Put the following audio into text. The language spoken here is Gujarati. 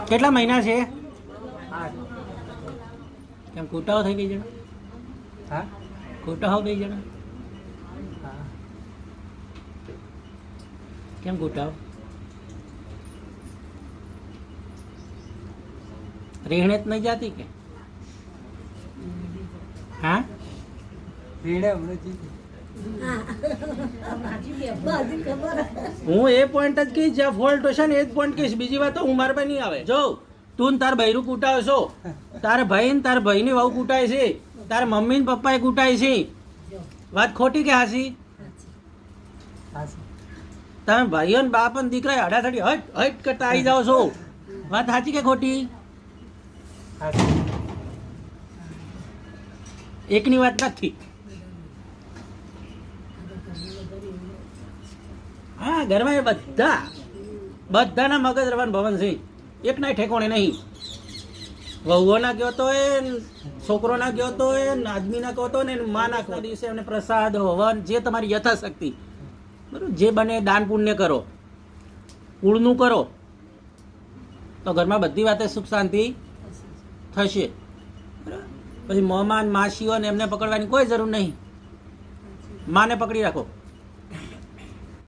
કેટલા મહિના છે? 8. કેમ કૂટાઓ થઈ ગઈ જણા? હા કૂટાઓ ગઈ જણા? હા કેમ કૂટાઓ? રેહણે જ નહીં જાતી કે? હા રીણે હમણાં જીતી. હું એ પોઈન્ટ જ કહીશ જ્યાં ફોલ્ટ હશે ને એ જ પોઈન્ટ કહીશ. બીજી વાત તો હું મારા પાસે નહીં આવે. જો તું ને તાર બૈરું કૂટાવ છો, તારા ભાઈ ને તાર ભાઈની વહુ કૂટાય છે, તારા મમ્મી ને પપ્પાએ કૂટાય છે. વાત ખોટી કે હાસી? હા સર. તમે ભાઈઓ ને બાપ ને દીકરા હડાથડી હટ હટ કરતા આવી જાઓ છો. વાત સાચી કે ખોટી? હા સર. એકની વાત નથી. હા ઘરમાં એ બધાના મગજ રવાન ભવન છે, એકના ઠેકોણે નહીં. વહુઓના ગયો તો એ, છોકરોના ગયો તો એ, આદમીના કહો તો ને માના કહો. દિવસે એમને પ્રસાદ હવન જે તમારી યથાશક્તિ બરાબર જે બને દાન પુણ્ય કરો, કુળનું કરો, તો ઘરમાં બધી વાતે સુખ શાંતિ થશે. બરાબર પછી મહેમાન માસીઓ ને એમને પકડવાની કોઈ જરૂર નહીં. માને પકડી રાખો.